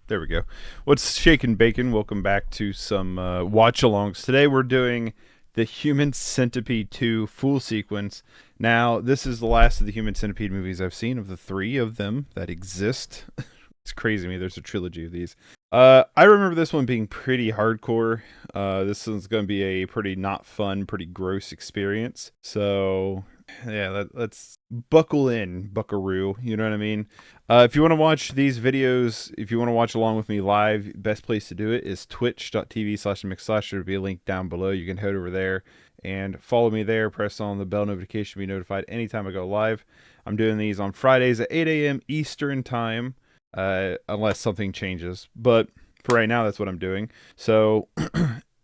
There we go. What's shaking bacon? Welcome back to some watch-alongs. Today we're doing the Human Centipede 2 full sequence. Now, this is the last of the Human Centipede movies I've seen, of the 3 of them that exist. It's crazy to me. There's a trilogy of these. I remember this one being pretty hardcore. This one's going to be a pretty not fun, pretty gross experience. So, yeah, let's buckle in, buckaroo. You know what I mean? If you want to watch these videos, if you want to watch along with me live, best place to do it is twitch.tv/mixslash. There'll be a link down below. You can head over there and follow me there. Press on the bell notification to be notified anytime I go live. I'm doing these on Fridays at 8 a.m. Eastern time, unless something changes. But for right now, that's what I'm doing. So,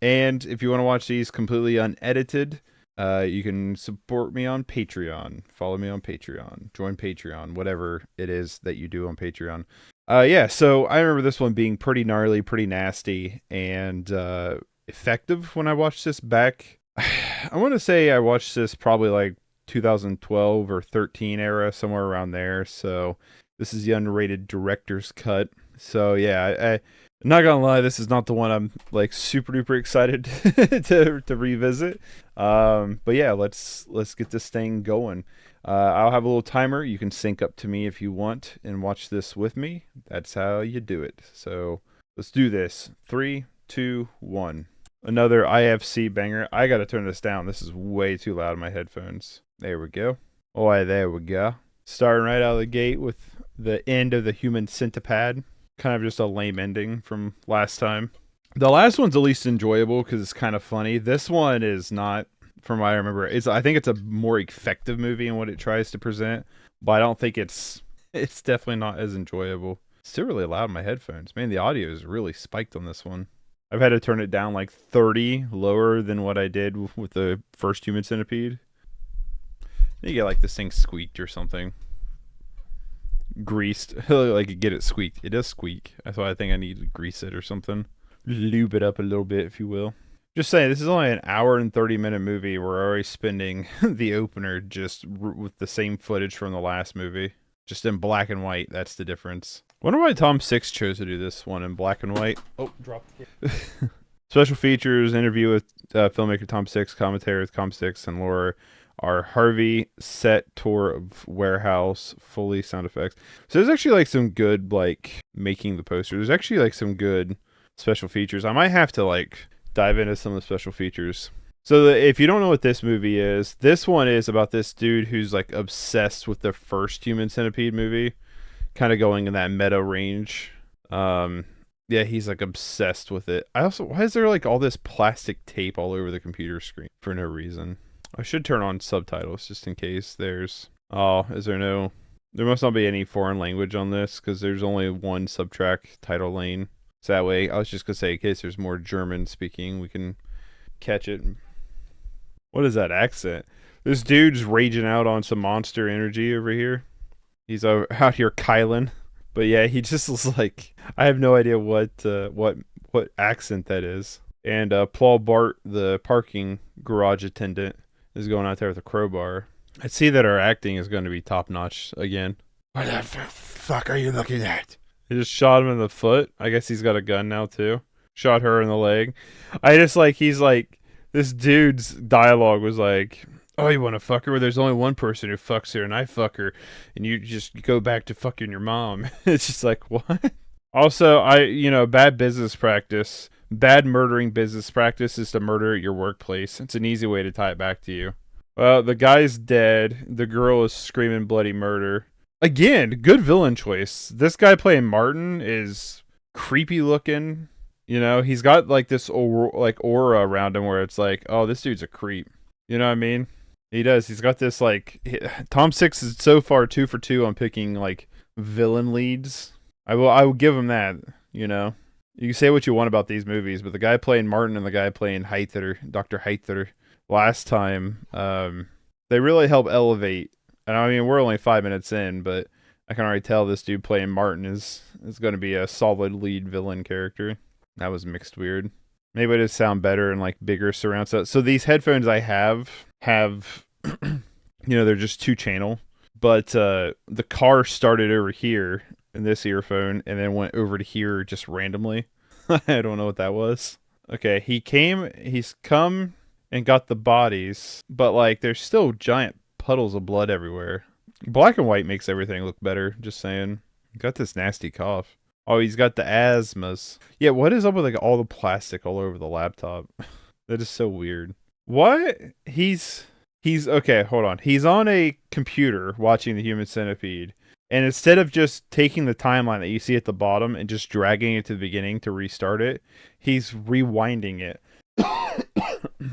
and if you want to watch these completely unedited, you can support me on Patreon. Follow me on Patreon. Join Patreon. Whatever it is that you do on Patreon. Yeah, so I remember this one being pretty gnarly, pretty nasty, and effective when I watched this back. I want to say I watched this probably like 2012 or 13 era, somewhere around there. So this is the unrated director's cut. So yeah, I'm not gonna lie, this is not the one I'm like super duper excited to revisit. But yeah, let's get this thing going. I'll have a little timer. You can sync up to me if you want and watch this with me. That's how you do it. So let's do this. 3, 2, 1. Another IFC banger. I gotta turn this down. This is way too loud in my headphones. There we go. Oh, there we go. Starting right out of the gate with the end of the Human Centipede. Kind of just a lame ending from last time. The last one's at least enjoyable because it's kind of funny. This one is not, from what I remember. I think it's a more effective movie in what it tries to present, but I don't think it's definitely not as enjoyable. It's still really loud in my headphones. Man, the audio is really spiked on this one. I've had to turn it down like 30 lower than what I did with the first Human Centipede. You get like this thing squeaked or something. Greased. Like, get it squeaked. It does squeak. That's why I think I need to grease it or something. Lube it up a little bit, if you will. Just saying, this is only an hour and 30-minute movie. We're already spending the opener just with the same footage from the last movie. Just in black and white. That's the difference. Wonder why Tom Six chose to do this one in black and white. Oh, dropped it. Special features, interview with filmmaker Tom Six, commentary with Tom Six and Laura. Our Harvey set tour of warehouse, fully sound effects. So there's actually like some good like making the poster. There's actually like some good special features. I might have to like dive into some of the special features. So if you don't know what this movie is, this one is about this dude who's like obsessed with the first Human Centipede movie, kind of going in that meta range. Yeah, he's like obsessed with it. Why is there like all this plastic tape all over the computer screen for no reason? I should turn on subtitles just in case there's... Oh, is there no... There must not be any foreign language on this because there's only one subtrack title lane. So that way, I was just going to say, in case there's more German speaking, we can catch it. What is that accent? This dude's raging out on some Monster Energy over here. He's out here kyling. But yeah, he just was like... I have no idea what accent that is. And Paul Bart, the parking garage attendant, is going out there with a crowbar. I see that our acting is going to be top notch again. What the fuck are you looking at? He just shot him in the foot. I guess he's got a gun now too. Shot her in the leg. I just like, he's like, this dude's dialogue was like, oh, you want to fuck her? Well, there's only one person who fucks her and I fuck her. And you just go back to fucking your mom. It's just like, what? Also, bad business practice. Bad murdering business practice is to murder at your workplace. It's an easy way to tie it back to you. Well, the guy's dead. The girl is screaming bloody murder. Again, good villain choice. This guy playing Martin is creepy looking. You know, he's got like this aura around him where it's like, oh, this dude's a creep. You know what I mean? He does. He's got this like... Tom Six is so far 2 for 2 on picking like villain leads. I will give him that, you know. You can say what you want about these movies, but the guy playing Martin and the guy playing Heiter, Dr. Heiter, last time, they really help elevate. And I mean, we're only 5 minutes in, but I can already tell this dude playing Martin is going to be a solid lead villain character. That was mixed weird. Maybe it'd sound better in like bigger surround sound. So these headphones I have, they're just 2-channel, but the car started over here in this earphone and then went over to here just randomly. I don't know what that was. Okay, he's come and got the bodies, but like there's still giant puddles of blood everywhere. Black and white makes everything look better, just saying. Got this nasty cough. Oh, he's got the asthmas. Yeah, what is up with like all the plastic all over the laptop? That is so weird. What? He's okay, hold on. He's on a computer watching the Human Centipede. And instead of just taking the timeline that you see at the bottom and just dragging it to the beginning to restart it, he's rewinding it.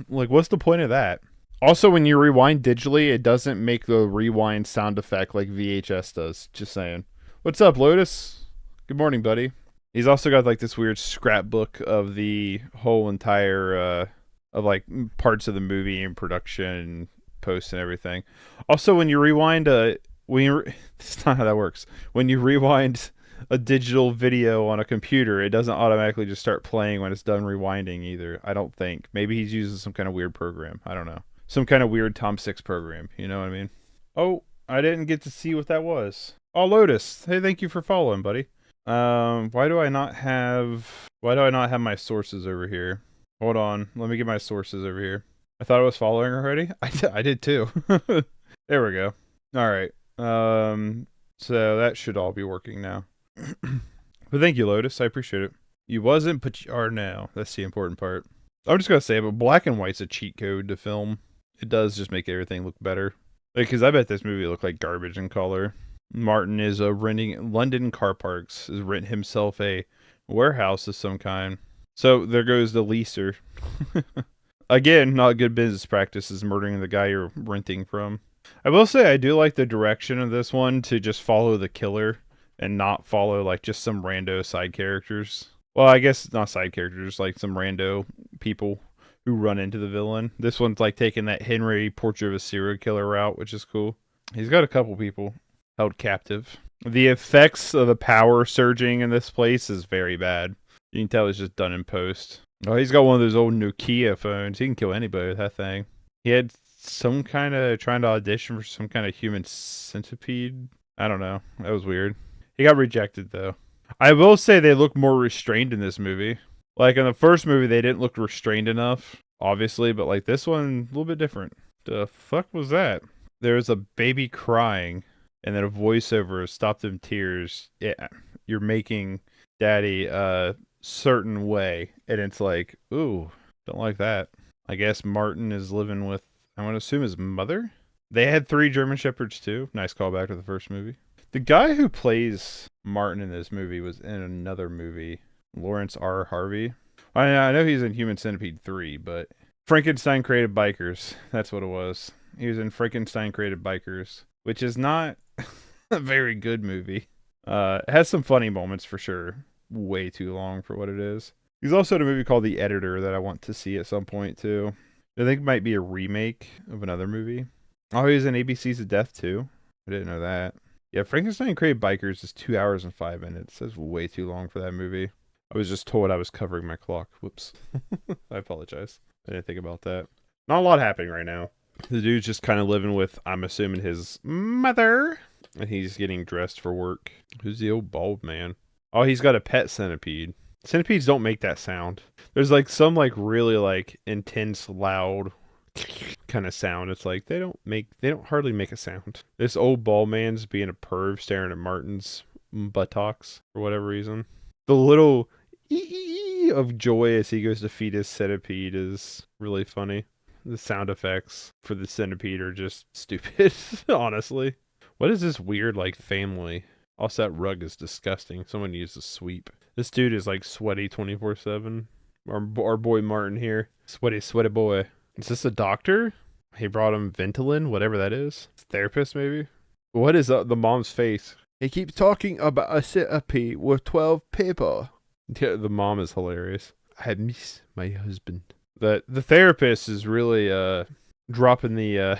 Like, what's the point of that? Also, when you rewind digitally, it doesn't make the rewind sound effect like VHS does. Just saying. What's up, Lotus? Good morning, buddy. He's also got like this weird scrapbook of the whole entire of like parts of the movie and production, post and everything. Also, when you rewind that's not how that works. When you rewind a digital video on a computer, it doesn't automatically just start playing when it's done rewinding either. I don't think. Maybe he's using some kind of weird program. I don't know. Some kind of weird Tom 6 program. You know what I mean? Oh, I didn't get to see what that was. Oh, Lotus. Hey, thank you for following, buddy. Why do I not have my sources over here? Hold on. Let me get my sources over here. I thought I was following already. I did too. There we go. All right. So that should all be working now. But thank you, Lotus. I appreciate it. You wasn't, but you are now. That's the important part. I'm just gonna say, but black and white's a cheat code to film. It does just make everything look better. Because I bet this movie looked like garbage in color. Martin is renting London car parks. Has rented himself a warehouse of some kind. So there goes the leaser. Again, not good business practice is murdering the guy you're renting from. I will say I do like the direction of this one to just follow the killer and not follow like just some rando side characters. Well, I guess not side characters, like some rando people who run into the villain. This one's like taking that Henry Portrait of a Serial Killer route, which is cool. He's got a couple people held captive. The effects of the power surging in this place is very bad. You can tell it's just done in post. Oh, he's got one of those old Nokia phones. He can kill anybody with that thing. He had some kind of trying to audition for some kind of human centipede. I don't know. That was weird. He got rejected though. I will say they look more restrained in this movie. Like in the first movie, they didn't look restrained enough, obviously, but like this one, a little bit different. The fuck was that? There was a baby crying, and then a voiceover of "Stop them tears." Yeah, you're making daddy a certain way, and it's like, ooh, don't like that. I guess Martin is living with, I'm gonna assume, his mother. They had 3 German Shepherds too. Nice callback to the first movie. The guy who plays Martin in this movie was in another movie, Laurence R. Harvey. I know he's in Human Centipede 3, but Frankenstein Created Bikers. That's what it was. He was in Frankenstein Created Bikers, which is not a very good movie. It has some funny moments for sure. Way too long for what it is. He's also in a movie called The Editor that I want to see at some point too. I think it might be a remake of another movie. Oh, he was in ABC's of Death too. I didn't know that. Yeah, Frankenstein Created Bikers is 2 hours and 5 minutes. That's way too long for that movie. I was just told I was covering my clock. Whoops. I apologize. I didn't think about that. Not a lot happening right now. The dude's just kind of living with, I'm assuming, his mother. And he's getting dressed for work. Who's the old bald man? Oh, he's got a pet centipede. Centipedes don't make that sound. There's like some like really like intense, loud kind of sound. It's like they don't hardly make a sound. This old bald man's being a perv staring at Martin's buttocks for whatever reason. The little ee of joy as he goes to feed his centipede is really funny. The sound effects for the centipede are just stupid, honestly. What is this weird like family? Also, that rug is disgusting. Someone needs to sweep. This dude is like sweaty 24/7. Our boy Martin here. Sweaty boy. Is this a doctor? He brought him Ventolin, whatever that is. Therapist, maybe? What is the mom's face? He keeps talking about a centipede with 12 people. Yeah, the mom is hilarious. I miss my husband. The therapist is really dropping the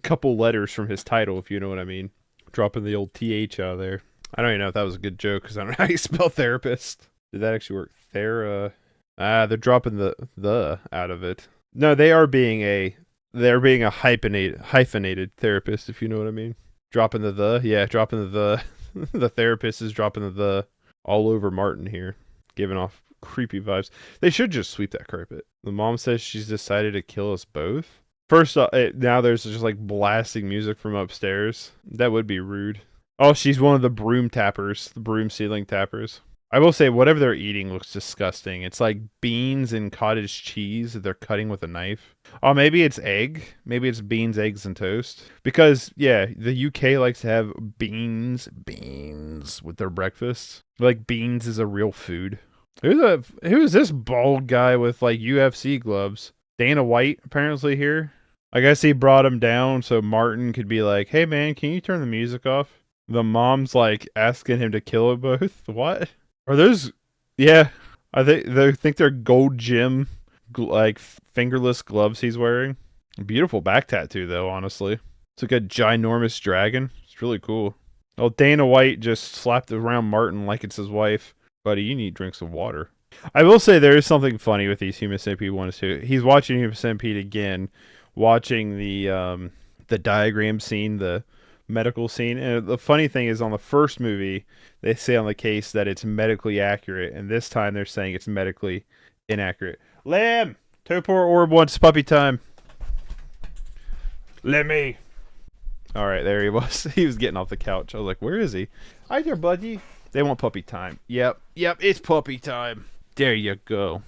couple letters from his title, if you know what I mean. Dropping the old TH out of there. I don't even know if that was a good joke because I don't know how you spell therapist. Did that actually work? They're dropping the out of it. No, they're being a hyphenated therapist, if you know what I mean. Dropping the. Yeah, dropping the. The therapist is dropping the all over Martin here, giving off creepy vibes. They should just sweep that carpet. The mom says she's decided to kill us both. First, now there's just like blasting music from upstairs. That would be rude. Oh, she's one of the broom tappers, the broom ceiling tappers. I will say, whatever they're eating looks disgusting. It's like beans and cottage cheese that they're cutting with a knife. Oh, maybe it's egg. Maybe it's beans, eggs, and toast. Because, yeah, the UK likes to have beans with their breakfast. Like, beans is a real food. Who's this bald guy with, like, UFC gloves? Dana White, apparently, here. I guess he brought him down so Martin could be like, hey, man, can you turn the music off? The mom's, like, asking him to kill them both. What? Are those? Yeah, they think they're gold gym, like fingerless gloves he's wearing. Beautiful back tattoo though, honestly. It's like a ginormous dragon. It's really cool. Oh, Dana White just slapped around Martin like it's his wife. Buddy, you need drinks of water. I will say there is something funny with these Human Centipede 1 and 2. He's watching Human Centipede again, watching the diagram scene, the medical scene. And the funny thing is, on the first movie, they say on the case that it's medically accurate, and this time they're saying it's medically inaccurate. Lamb! Topor Orb wants puppy time. Let me. Alright, there he was. He was getting off the couch. I was like, where is he? Hi there, buddy. They want puppy time. Yep, it's puppy time. There you go.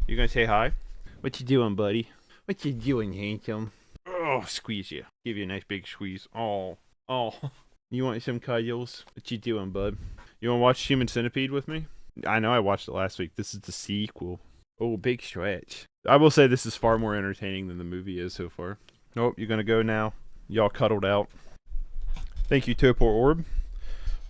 You gonna say hi? What you doing, buddy? What you doing, handsome? Oh, squeeze you. Give you a nice big squeeze. Oh. You want some cuddles? What you doing, bud? You want to watch Human Centipede with me? I know I watched it last week. This is the sequel. Oh, big stretch. I will say this is far more entertaining than the movie is so far. Nope, you're going to go now. Y'all cuddled out. Thank you, Topor Orb.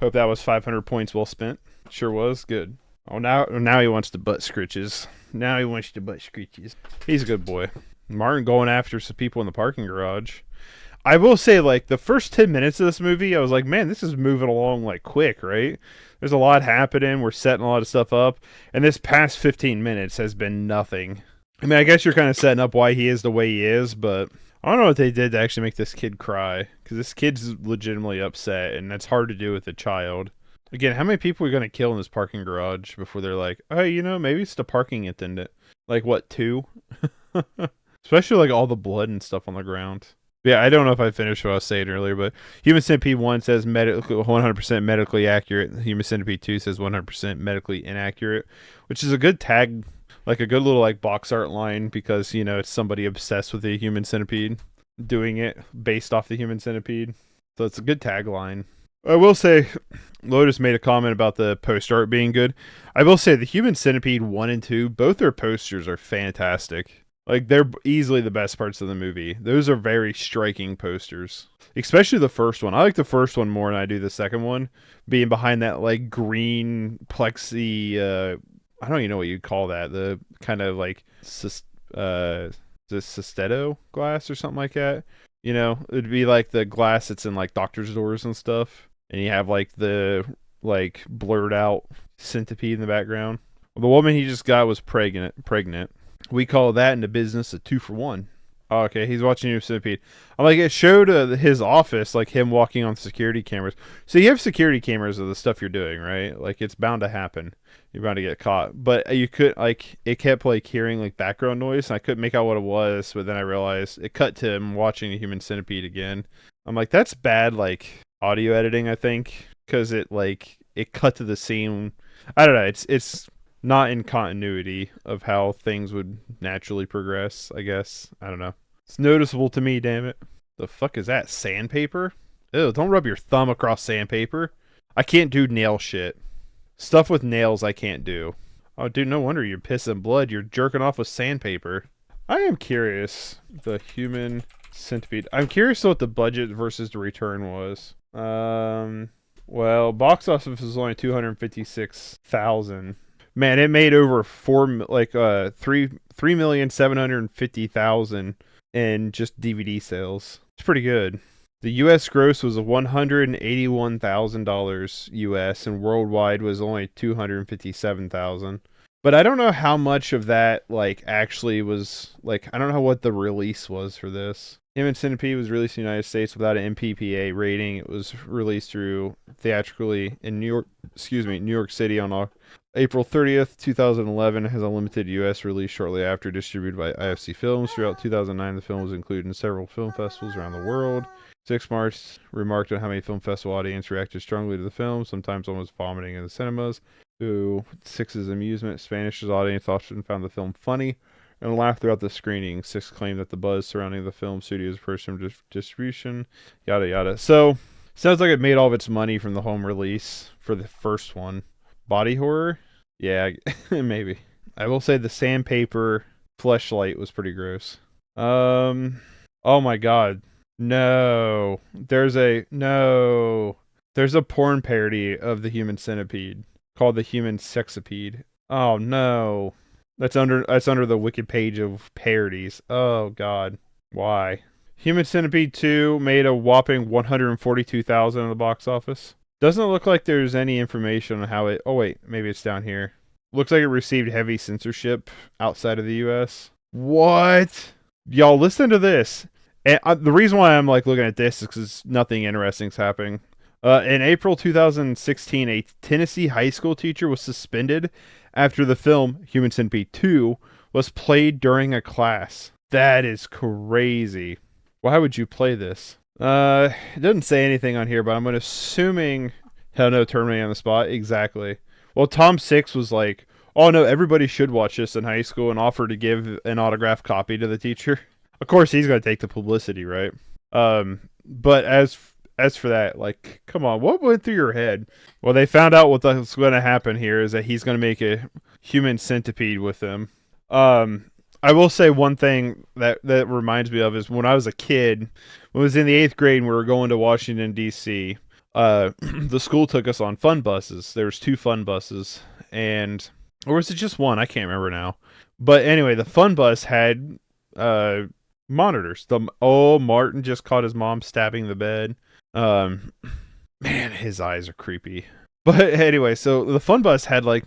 Hope that was 500 points well spent. Sure was. Good. Oh, now he wants the butt scritches. Now he wants the butt scritches. He's a good boy. Martin going after some people in the parking garage. I will say, like, the first 10 minutes of this movie, I was like, man, this is moving along, like, quick, right? There's a lot happening. We're setting a lot of stuff up. And this past 15 minutes has been nothing. I mean, I guess you're kind of setting up why he is the way he is, but I don't know what they did to actually make this kid cry. Because this kid's legitimately upset, and that's hard to do with a child. Again, how many people are going to kill in this parking garage before they're like, oh, maybe it's the parking attendant? Like, what, 2? Especially, like, all the blood and stuff on the ground. Yeah, I don't know if I finished what I was saying earlier, but Human Centipede 1 says 100% medically accurate. Human Centipede 2 says 100% medically inaccurate, which is a good tag, like a good little like box art line because, it's somebody obsessed with the Human Centipede doing it based off the Human Centipede. So it's a good tagline. I will say, Lotus made a comment about the poster art being good. I will say the Human Centipede 1 and 2, both their posters are fantastic. Like, they're easily the best parts of the movie. Those are very striking posters. Especially the first one. I like the first one more than I do the second one. Being behind that, like, green plexi, I don't even know what you'd call that. The kind of, like, the Sestetto glass or something like that. It'd be, like, the glass that's in, like, doctor's doors and stuff. And you have, like, the, like, blurred out centipede in the background. Well, the woman he just got was pregnant. We call that in the business a 2-for-1. Oh, okay, he's watching your Centipede. I'm like, it showed his office, like him walking on security cameras. So you have security cameras of the stuff you're doing, right? Like, it's bound to happen. You're bound to get caught. But you could, like, it kept, like, hearing, like, background noise. And I couldn't make out what it was, but then I realized it cut to him watching a Human Centipede again. I'm like, that's bad, like, audio editing, I think. Because it cut to the scene. I don't know, it's not in continuity of how things would naturally progress, I guess. I don't know. It's noticeable to me, damn it. The fuck is that? Sandpaper? Ew, don't rub your thumb across sandpaper. I can't do nail shit. Stuff with nails I can't do. Oh, dude, no wonder you're pissing blood. You're jerking off with sandpaper. I am curious. The Human Centipede. I'm curious what the budget versus the return was. Well, box office was only 256,000. Man, it made over 3,750,000 in just DVD sales. It's pretty good. The U.S. gross was $181,000 U.S. and worldwide was only 257,000. But I don't know how much of that actually was I don't know what the release was for this. Human Centipede was released in the United States without an MPPA rating. It was released through theatrically in New York City on April 30th, 2011. It has a limited U.S. release shortly after, distributed by IFC Films. Throughout 2009, the film was included in several film festivals around the world. Six Marks remarked on how many film festival audience reacted strongly to the film, sometimes almost vomiting in the cinemas. To Six's amusement, Spanish's audience often found the film funny and laughed throughout the screening. Six claimed that the buzz surrounding the film studio's first distribution, yada yada. So, sounds like it made all of its money from the home release for the first one. Body horror? Yeah, maybe. I will say the sandpaper fleshlight was pretty gross. Oh my god. No. There's a porn parody of the Human Centipede called the Human Sexipede. Oh no. That's under the wiki page of parodies. Oh god. Why? Human Centipede 2 made a whopping $142,000 in the box office. Doesn't look like there's any information on how it... Oh wait, maybe it's down here. Looks like it received heavy censorship outside of the US. What? Y'all, listen to this. And the reason why I'm like looking at this is because nothing interesting's happening. In April 2016, a Tennessee high school teacher was suspended after the film Human Centipede 2 was played during a class. That is crazy. Why would you play this? It doesn't say anything on here, but I'm assuming... Hell no, terminating on the spot. Exactly. Well, Tom Six was like, oh no, everybody should watch this in high school, and offered to give an autographed copy to the teacher. Of course, he's going to take the publicity, right? But as for that, like, come on, what went through your head? Well, they found out what's going to happen here is that he's going to make a Human Centipede with him. I will say one thing that reminds me of is when I was a kid, when I was in the 8th grade and we were going to Washington, D.C., the school took us on fun buses. There was 2 fun buses, or was it just one? I can't remember now. But anyway, the fun bus had monitors. Martin just caught his mom stabbing the bed. Man, his eyes are creepy. But anyway, so the fun bus had like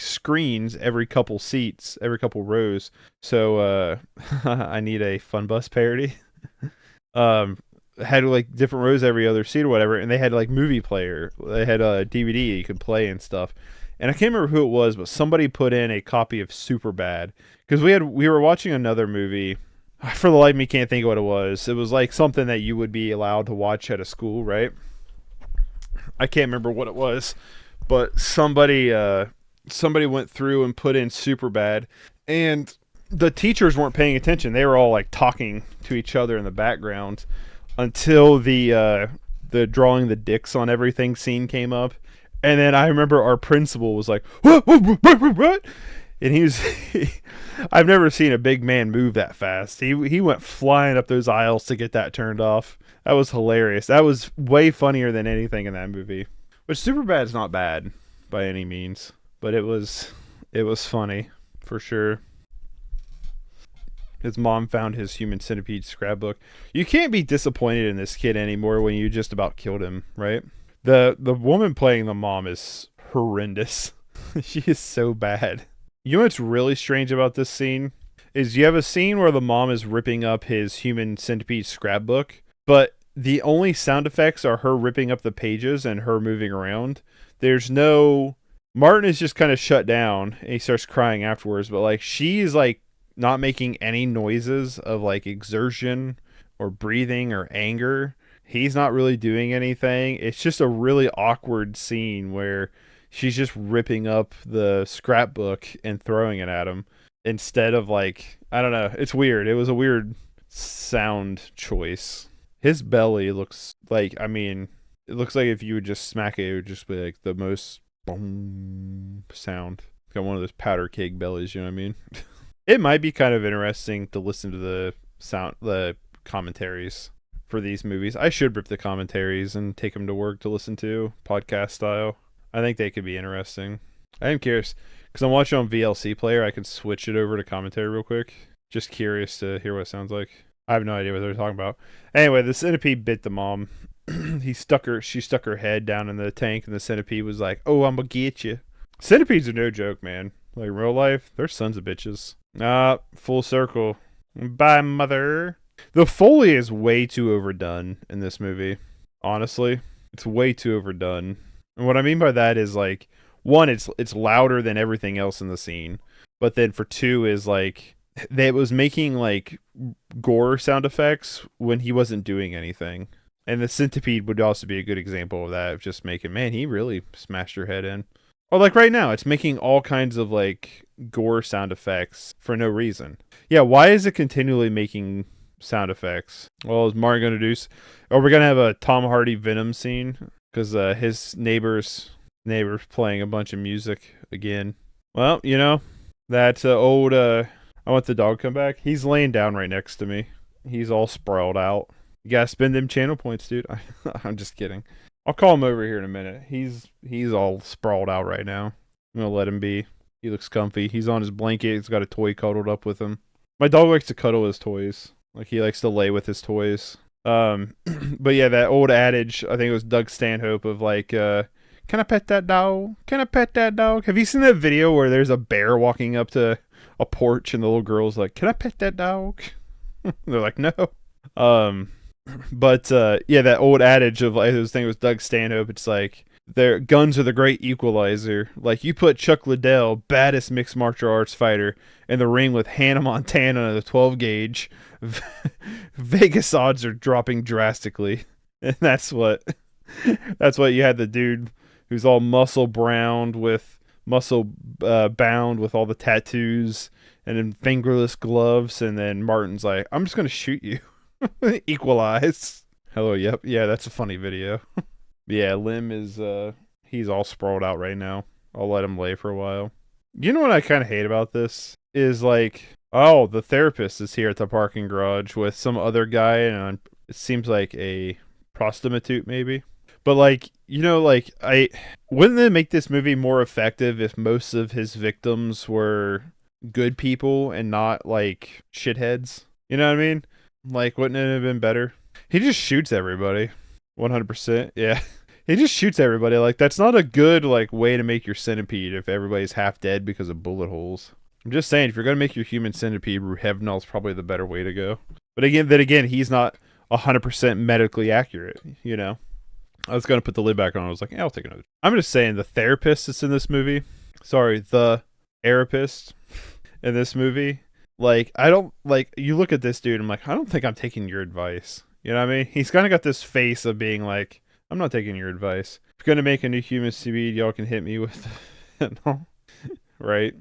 screens every couple seats, every couple rows. So I need a fun bus parody. Had like different rows every other seat or whatever, and they had like movie player. They had a DVD you could play and stuff. And I can't remember who it was, but somebody put in a copy of Superbad because we were watching another movie. For the life of me, can't think of what it was. It was like something that you would be allowed to watch at a school, right? I can't remember what it was, but somebody went through and put in Superbad, and the teachers weren't paying attention. They were all like talking to each other in the background until the drawing the dicks on everything scene came up. And then I remember our principal was like, what? And he was, I've never seen a big man move that fast. He went flying up those aisles to get that turned off. That was hilarious. That was way funnier than anything in that movie. Which Superbad's not bad by any means, but it was funny for sure. His mom found his Human Centipede scrapbook. You can't be disappointed in this kid anymore when you just about killed him, right? The woman playing the mom is horrendous. She is so bad. You know what's really strange about this scene? Is you have a scene where the mom is ripping up his Human Centipede scrapbook, but the only sound effects are her ripping up the pages and her moving around. There's no... Martin is just kind of shut down, and he starts crying afterwards, but like she's like not making any noises of like exertion or breathing or anger. He's not really doing anything. It's just a really awkward scene where she's just ripping up the scrapbook and throwing it at him instead of like, I don't know. It's weird. It was a weird sound choice. His belly looks like, I mean, it looks like if you would just smack it, it would just be like the most boom sound. It's got one of those powder keg bellies, you know what I mean? It might be kind of interesting to listen to the commentaries for these movies. I should rip the commentaries and take them to work to listen to, podcast style. I think they could be interesting. I am curious, because I'm watching on VLC player. I can switch it over to commentary real quick. Just curious to hear what it sounds like. I have no idea what they're talking about. Anyway, the centipede bit the mom. She stuck her head down in the tank, and the centipede was like, "Oh, I'm gonna get you." Centipedes are no joke, man. Like real life, they're sons of bitches. Full circle. Bye, mother. The Foley is way too overdone in this movie. Honestly, it's way too overdone. And what I mean by that is like, one, it's louder than everything else in the scene. But then for two is like, they was making like gore sound effects when he wasn't doing anything. And the Centipede would also be a good example of that, of just making, man, he really smashed your head in. Or like right now, it's making all kinds of like gore sound effects for no reason. Yeah, why is it continually making sound effects? Well, is Martin going to do? Are we going to have a Tom Hardy Venom scene? Because his neighbor's playing a bunch of music again. Well, you know, that old, I want the dog to come back. He's laying down right next to me. He's all sprawled out. You gotta spend them channel points, dude. I'm just kidding. I'll call him over here in a minute. He's all sprawled out right now. I'm gonna let him be. He looks comfy. He's on his blanket. He's got a toy cuddled up with him. My dog likes to cuddle his toys. Like, he likes to lay with his toys. But yeah, that old adage, I think it was Doug Stanhope, of like, can I pet that dog? Can I pet that dog? Have you seen that video where there's a bear walking up to a porch and the little girl's like, can I pet that dog? They're like, no. But yeah, that old adage of like, this thing was Doug Stanhope. It's like, their guns are the great equalizer. Like, you put Chuck Liddell, baddest mixed martial arts fighter, in the ring with Hannah Montana at a 12 gauge, Vegas odds are dropping drastically. And that's what you had, the dude who's all bound with all the tattoos and in fingerless gloves, and then Martin's like, I'm just gonna shoot you. Equalize. Hello, yep. Yeah, that's a funny video. Yeah, Lim is he's all sprawled out right now. I'll let him lay for a while. You know what I kind of hate about this is like, oh, the therapist is here at the parking garage with some other guy, and it seems like a prostitute maybe. But like, you know, like, wouldn't it make this movie more effective if most of his victims were good people and not like shitheads? You know what I mean? Like, wouldn't it have been better? He just shoots everybody. 100%. Yeah. He just shoots everybody. Like, that's not a good like way to make your centipede if everybody's half dead because of bullet holes. I'm just saying, if you're going to make your human centipede, Revenal's probably the better way to go. But again, he's not 100% medically accurate, you know? I was going to put the lid back on. I was like, yeah, I'll take another. I'm just saying, the therapist that's in this movie, the therapist in this movie, like, I don't, like, you look at this dude, I'm like, I don't think I'm taking your advice. You know what I mean? He's kind of got this face of being like, I'm not taking your advice. If you're going to make a new human centipede, y'all can hit me with no. Right?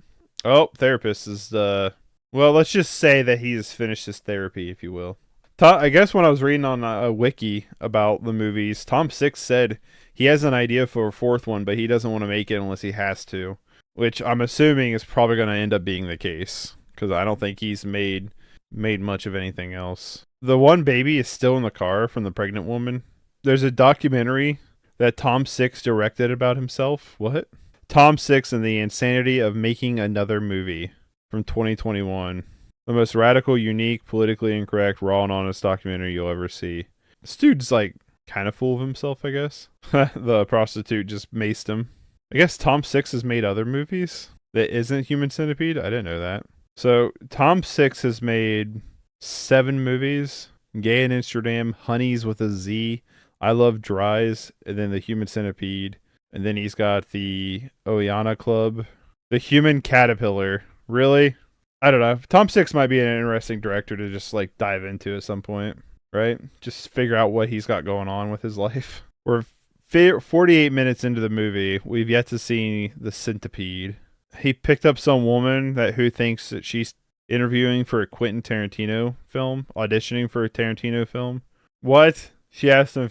Oh, therapist is well, let's just say that he has finished his therapy, if you will. I guess when I was reading on a wiki about the movies, Tom Six said he has an idea for a fourth one, but he doesn't want to make it unless he has to, which I'm assuming is probably going to end up being the case, because I don't think he's made much of anything else. The one baby is still in the car from the pregnant woman. There's a documentary that Tom Six directed about himself. What? Tom Six and the Insanity of Making Another Movie from 2021. The most radical, unique, politically incorrect, raw and honest documentary you'll ever see. This dude's like kind of full of himself, I guess. The prostitute just maced him. I guess Tom Six has made other movies that isn't Human Centipede. I didn't know that. So Tom Six has made 7 movies. Gay in Amsterdam, Honeys with a Z, I Love Dries, and then The Human Centipede. And then he's got the Oyana Club, The Human Caterpillar. Really? I don't know. Tom Six might be an interesting director to just like dive into at some point, right? Just figure out what he's got going on with his life. We're 48 minutes into the movie. We've yet to see the Centipede. He picked up some woman who thinks that she's interviewing for a Quentin Tarantino film, auditioning for a Tarantino film. What? She asked him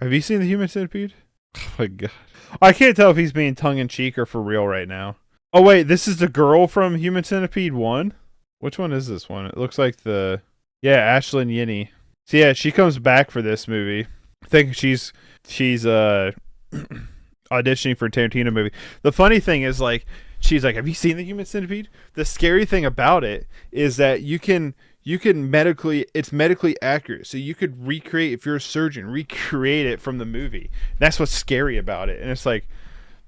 have you seen The Human Centipede? Oh my god. I can't tell if he's being tongue-in-cheek or for real right now. Oh wait, this is the girl from Human Centipede 1? Which one is this one? It looks like Ashlynn Yennie. So yeah, she comes back for this movie. I think she's auditioning for a Tarantino movie. The funny thing is, like, she's like, have you seen The Human Centipede? The scary thing about it is that you can it's medically accurate. So you could recreate, if you're a surgeon, recreate it from the movie. That's what's scary about it. And it's like,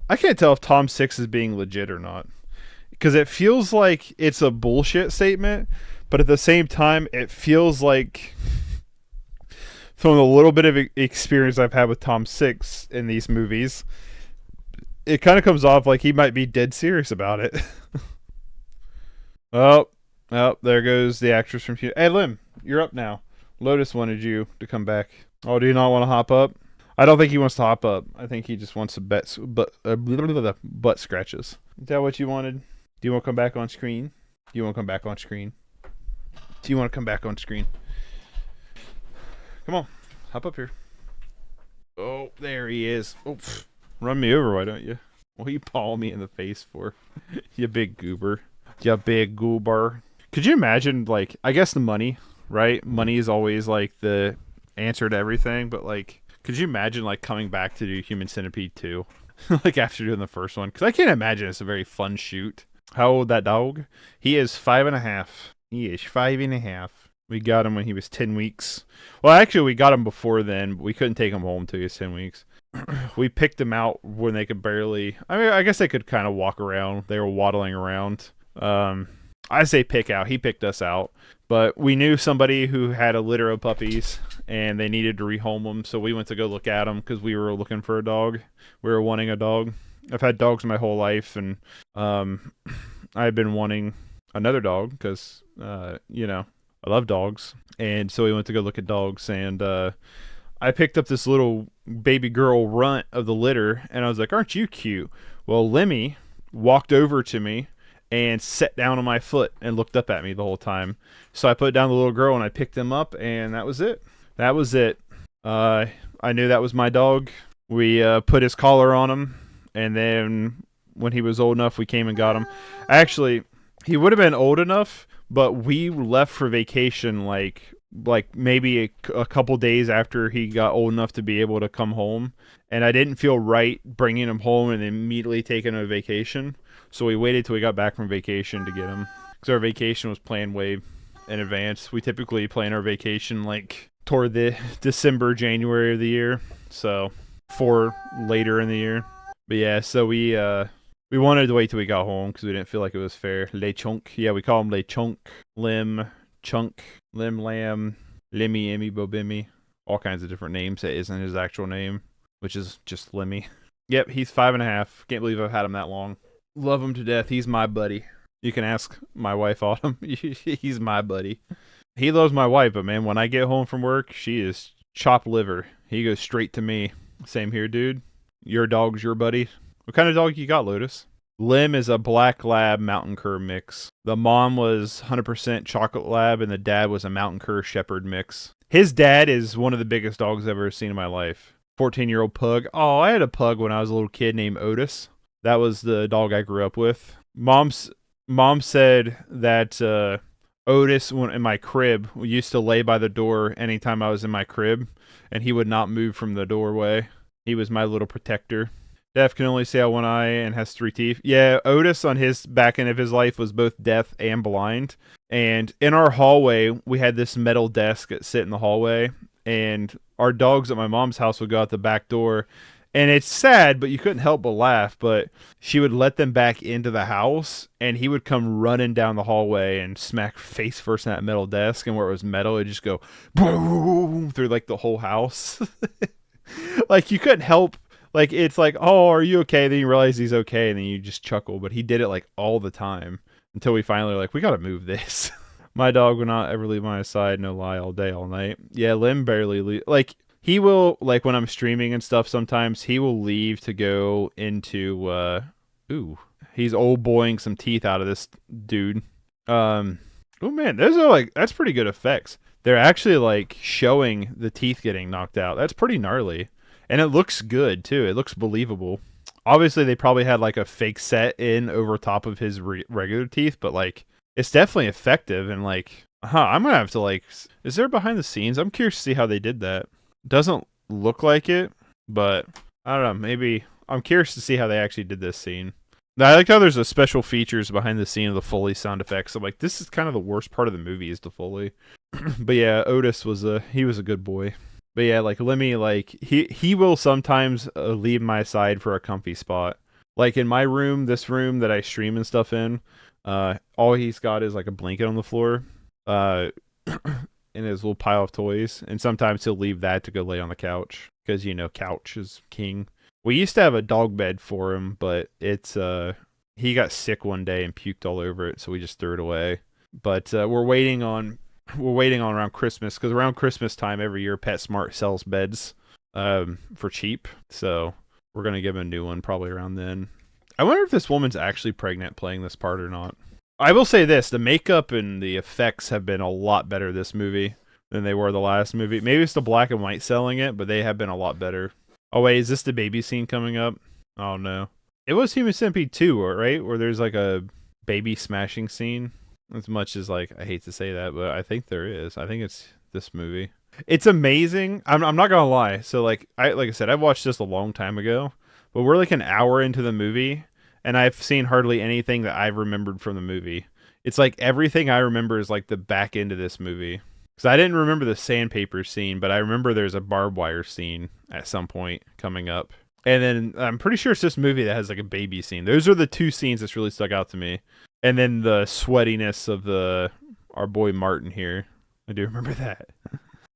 I can't tell if Tom Six is being legit or not, because it feels like it's a bullshit statement, But at the same time, it feels like from the little bit of experience I've had with Tom Six in these movies, it kind of comes off like he might be dead serious about it. Oh, oh, there goes the actress from. Hey, Lim, you're up now. Lotus wanted you to come back. Oh, do you not want to hop up? I don't think he wants to hop up. I think he just wants to butt scratches. Is that what you wanted? Do you want to come back on screen? Do you want to come back on screen? Do you want to come back on screen? Come on, hop up here. Oh, there he is. Oh, run me over, why don't you? What are you pawing me in the face for? You big goober. You big goober. Could you imagine, like, I guess the money, right? Money is always, like, the answer to everything, but, like, could you imagine, like, coming back to do Human Centipede 2? Like, after doing the first one? Because I can't imagine it's a very fun shoot. How old that dog? He is 5.5. He is 5.5. We got him when he was 10 weeks. Well, actually, we got him before then, but we couldn't take him home until he was 10 weeks. We picked him out when they could barely... I mean, I guess they could kind of walk around. They were waddling around. I say pick out. He picked us out. But we knew somebody who had a litter of puppies, and they needed to rehome them, so we went to go look at them because we were looking for a dog. We were wanting a dog. I've had dogs my whole life, and I've been wanting another dog because, you know, I love dogs. And so we went to go look at dogs, and I picked up this little baby girl runt of the litter, and I was like, aren't you cute? Well, Lemmy walked over to me and sat down on my foot and looked up at me the whole time. So I put down the little girl, and I picked him up, and that was it. That was it. I knew that was my dog. We put his collar on him, and then when he was old enough, we came and got him. Actually, he would have been old enough, but we left for vacation like maybe a couple days after he got old enough to be able to come home. And I didn't feel right bringing him home and immediately taking him to vacation. So we waited till we got back from vacation to get him. Because our vacation was planned way in advance. We typically plan our vacation like toward the December, January of the year. So for later in the year. But yeah, so we wanted to wait till we got home because we didn't feel like it was fair. Le Chunk. Yeah, we call him Le Chunk. Lim, Chunk, Lim Lam, Limmy, Emmy, Bobimmy. All kinds of different names. That isn't his actual name, which is just Limmy. Yep, he's 5.5. Can't believe I've had him that long. Love him to death. He's my buddy. You can ask my wife Autumn. He's my buddy. He loves my wife, but man, when I get home from work, she is chopped liver. He goes straight to me. Same here, dude. Your dog's your buddy. What kind of dog you got, Lotus? Lim is a black lab mountain cur mix. The mom was 100% chocolate lab, and the dad was a mountain cur shepherd mix. His dad is one of the biggest dogs I've ever seen in my life. 14-year-old pug. Oh, I had a pug when I was a little kid named Otis. That was the dog I grew up with. Mom said that Otis, when in my crib, used to lay by the door anytime I was in my crib, and he would not move from the doorway. He was my little protector. Deaf can only see out one eye and has 3 teeth. Yeah, Otis on his back end of his life was both deaf and blind. And in our hallway, we had this metal desk that sit in the hallway. And our dogs at my mom's house would go out the back door. And it's sad, but you couldn't help but laugh. But she would let them back into the house, and he would come running down the hallway and smack face first in that metal desk. And where it was metal, it'd just go boom through like the whole house. Like you couldn't help. Like, it's like, oh, are you okay? Then you realize he's okay, and then you just chuckle. But he did it, like, all the time until we finally were like, we got to move this. My dog will not ever leave my side, no lie, all day, all night. Yeah, Lim barely leave. Like, he will, like, when I'm streaming and stuff sometimes, he will leave to go into, he's old boying some teeth out of this dude. Oh, man, those are, like, that's pretty good effects. They're actually, like, showing the teeth getting knocked out. That's pretty gnarly. And it looks good, too. It looks believable. Obviously, they probably had, like, a fake set in over top of his regular teeth. But, like, it's definitely effective. And, like, I'm going to have to, like... Is there behind the scenes? I'm curious to see how they did that. Doesn't look like it. But, I don't know. Maybe... I'm curious to see how they actually did this scene. I like how there's a special features behind the scene of the Foley sound effects. I'm like, this is kind of the worst part of the movie is the Foley. But, yeah, Otis was a good boy. But yeah, like Lemmy, like he will sometimes leave my side for a comfy spot. Like in my room, this room that I stream and stuff in, all he's got is like a blanket on the floor. uh, in his little pile of toys, and sometimes he'll leave that to go lay on the couch because couch is king. We used to have a dog bed for him, but he got sick one day and puked all over it, so we just threw it away. But we're waiting on around Christmas, because around Christmas time every year PetSmart sells beds for cheap, so we're gonna give him a new one probably around then. I wonder if this woman's actually pregnant playing this part or not. I will say this, the makeup and the effects have been a lot better this movie than they were the last movie. Maybe it's the black and white selling it, but they have been a lot better. Oh wait, is this the baby scene coming up? Oh no. It was Human Centipede 2, right? Where there's like a baby smashing scene. As much as I hate to say that, but I think there is. I think it's this movie. It's amazing. I'm not gonna lie. So like I said, I watched this a long time ago, but we're like an hour into the movie, and I've seen hardly anything that I've remembered from the movie. It's like everything I remember is like the back end of this movie. Because I didn't remember the sandpaper scene, but I remember there's a barbed wire scene at some point coming up. And then I'm pretty sure it's this movie that has like a baby scene. Those are the two scenes that's really stuck out to me. And then the sweatiness of our boy Martin here. I do remember that.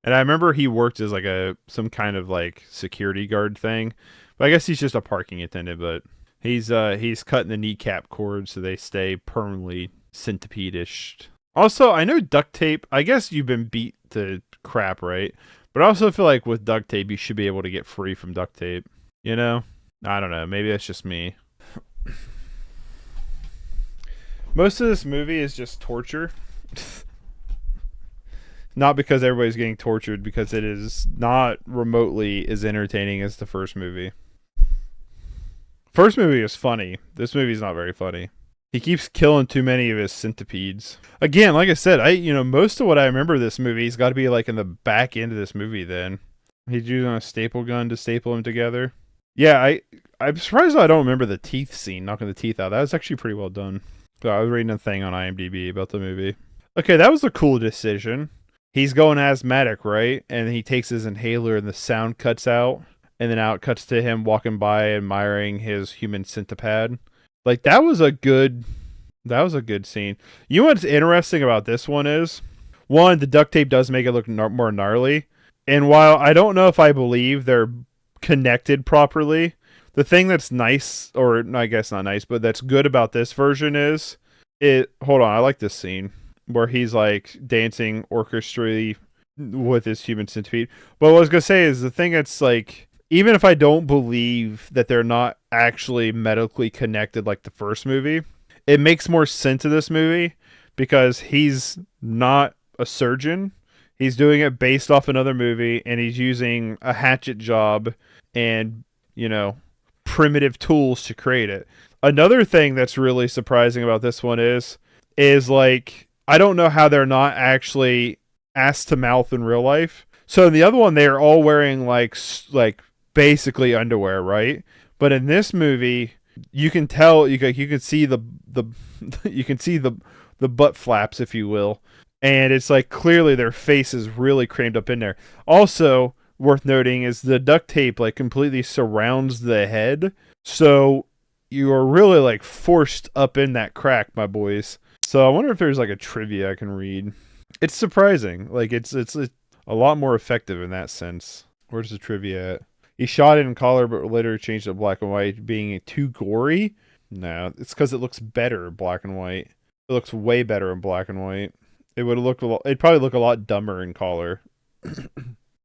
And I remember he worked as like some kind of like security guard thing. But I guess he's just a parking attendant, but he's cutting the kneecap cord so they stay permanently centipede-ish. Also, I know duct tape, I guess you've been beat to crap, right? But I also feel like with duct tape, you should be able to get free from duct tape. You know? I don't know. Maybe that's just me. Most of this movie is just torture. Not because everybody's getting tortured, because it is not remotely as entertaining as the first movie. First movie is funny. This movie's not very funny. He keeps killing too many of his centipedes. Again, like I said, most of what I remember of this movie's got to be like in the back end of this movie then. He's using a staple gun to staple them together. Yeah, I'm surprised I don't remember the teeth scene, knocking the teeth out. That was actually pretty well done. So I was reading a thing on IMDb about the movie. Okay, that was a cool decision. He's going asthmatic, right? And he takes his inhaler and the sound cuts out. And then out cuts to him walking by admiring his human centipede. Like, that was a good scene. You know what's interesting about this one is, one, the duct tape does make it look more gnarly. And while I don't know if I believe they're connected properly, the thing that's nice, or I guess not nice, but that's good about this version is, hold on, I like this scene where he's like dancing orchestrally with his human centipede. But what I was going to say is, the thing that's like, even if I don't believe that they're not actually medically connected like the first movie, it makes more sense in this movie because he's not a surgeon. He's doing it based off another movie, and he's using a hatchet job and, primitive tools to create it. Another thing that's really surprising about this one is like, I don't know how they're not actually ass to mouth in real life. So in the other one, they're all wearing like basically underwear, right? But in this movie, you can tell, you can see the you can see the butt flaps, if you will, and it's like clearly their face is really crammed up in there. Also worth noting is the duct tape like completely surrounds the head, so you are really like forced up in that crack, my boys. So I wonder if there's like a trivia I can read. It's surprising, like it's a lot more effective in that sense. Where's the trivia at? He shot it in color, but later changed it to black and white, being too gory. No, it's because it looks better in black and white. It looks way better in black and white. It'd probably look a lot dumber in color.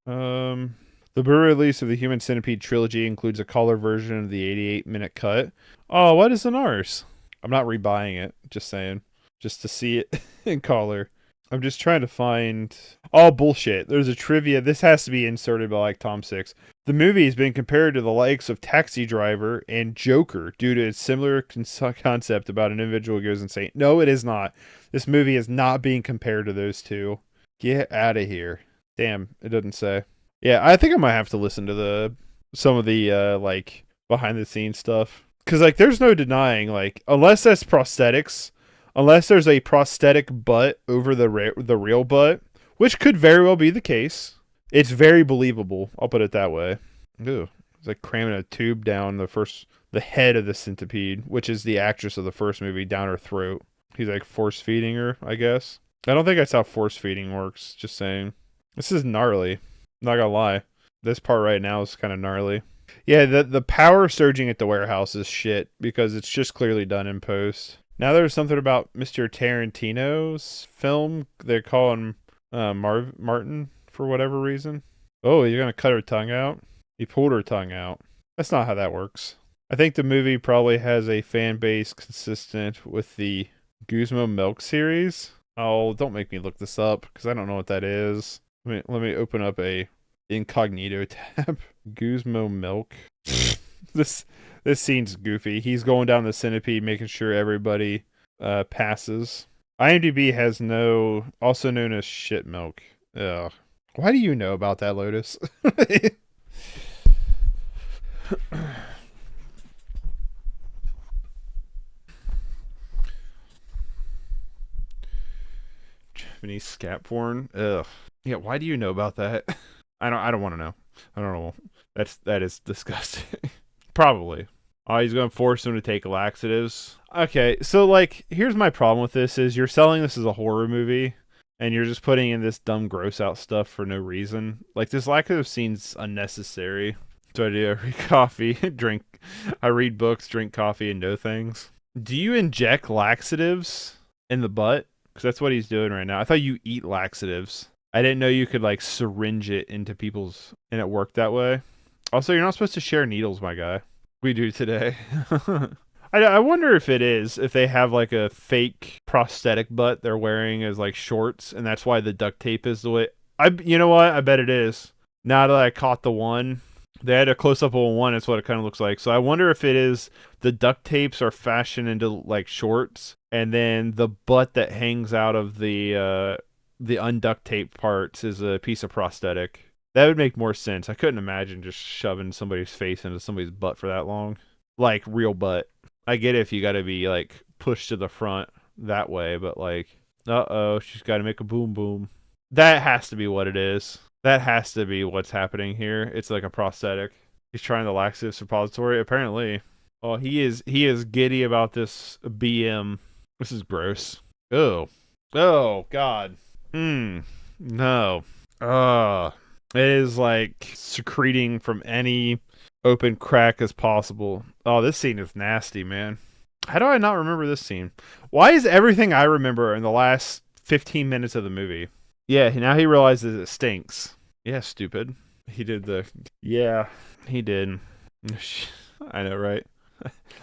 The Blu-ray release of the Human Centipede trilogy includes a color version of the 88-minute cut. Oh, what is an ours? I'm not rebuying it. Just saying, just to see it in color. I'm just trying to find... Oh, bullshit. There's a trivia. This has to be inserted by like Tom Six. The movie has been compared to the likes of Taxi Driver and Joker due to its similar concept about an individual who goes insane. No, it is not. This movie is not being compared to those two. Get out of here. Damn, it doesn't say. Yeah, I think I might have to listen to some of the like behind the scenes stuff. Because like there's no denying, like, unless that's prosthetics... Unless there's a prosthetic butt over the real butt, which could very well be the case. It's very believable. I'll put it that way. Ew. It's like cramming a tube down the head of the centipede, which is the actress of the first movie, down her throat. He's like force feeding her, I guess. I don't think that's how force feeding works. Just saying. This is gnarly. Not gonna lie. This part right now is kind of gnarly. Yeah, the power surging at the warehouse is shit because it's just clearly done in post. Now there's something about Mr. Tarantino's film. They call him Martin for whatever reason. Oh, you're gonna cut her tongue out? He pulled her tongue out. That's not how that works. I think the movie probably has a fan base consistent with the Guzmo Milk series. Oh, don't make me look this up because I don't know what that is. Let me open up a incognito tab. Guzmo Milk. This scene's goofy. He's going down the Centipede, making sure everybody passes. IMDb has no, also known as shit milk. Ugh. Why do you know about that, Lotus? Japanese scat porn. Ugh. Yeah. Why do you know about that? I don't want to know. I don't know. That is disgusting. Probably. Oh, he's gonna force him to take laxatives. Okay, so like, here's my problem with this: is you're selling this as a horror movie, and you're just putting in this dumb, gross out stuff for no reason. Like, this laxative scene's unnecessary. So I do. I read coffee, drink. I read books, drink coffee, and know things. Do you inject laxatives in the butt? Because that's what he's doing right now. I thought you eat laxatives. I didn't know you could like syringe it into people's, and it worked that way. Also, you're not supposed to share needles, my guy. We do today. I wonder if it is, if they have like a fake prosthetic butt they're wearing as like shorts, and that's why the duct tape is the way. You know what? I bet it is. Now that I caught the one, they had a close up of one. That's what it kind of looks like. So I wonder if it is the duct tapes are fashioned into like shorts, and then the butt that hangs out of the unduct tape parts is a piece of prosthetic. That would make more sense. I couldn't imagine just shoving somebody's face into somebody's butt for that long. Like, real butt. I get it if you gotta be, like, pushed to the front that way, but, like, uh-oh, she's gotta make a boom boom. That has to be what it is. That has to be what's happening here. It's like a prosthetic. He's trying the laxative suppository, apparently. Oh, he is giddy about this BM. This is gross. Oh. Oh, God. No. Ugh. It is like secreting from any open crack as possible. Oh, this scene is nasty, man. How do I not remember this scene? Why is everything I remember in the last 15 minutes of the movie? Yeah, now he realizes it stinks. Yeah, stupid. He did the... Yeah, he did. I know, right?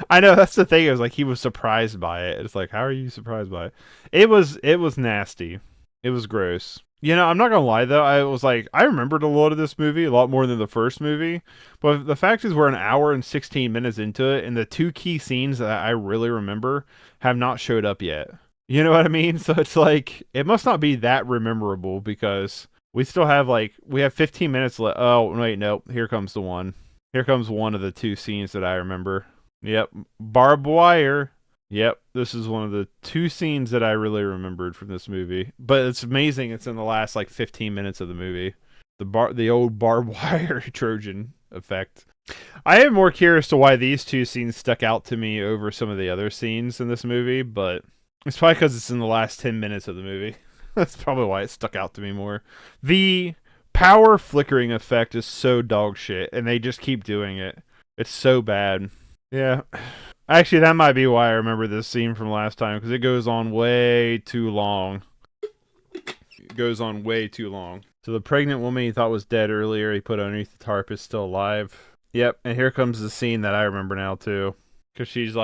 I know, that's the thing. It was like he was surprised by it. It's like, how are you surprised by it? It was nasty. It was gross. You know, I'm not gonna lie though. I was like, I remembered a lot of this movie, a lot more than the first movie. But the fact is, we're an hour and 16 minutes into it, and the two key scenes that I really remember have not showed up yet. You know what I mean? So it's like, it must not be that memorable because we still have we have 15 minutes left. Oh wait, no, here comes the one. Here comes one of the two scenes that I remember. Yep, barbed wire. Yep, this is one of the two scenes that I really remembered from this movie. But it's amazing it's in the last 15 minutes of the movie. The old barbed wire Trojan effect. I am more curious to why these two scenes stuck out to me over some of the other scenes in this movie, but it's probably because it's in the last 10 minutes of the movie. That's probably why it stuck out to me more. The power flickering effect is so dog shit, and they just keep doing it. It's so bad. Yeah. Actually, that might be why I remember this scene from last time, because it goes on way too long. It goes on way too long. So the pregnant woman he thought was dead earlier, he put underneath the tarp, is still alive. Yep, and here comes the scene that I remember now, too. Because she's,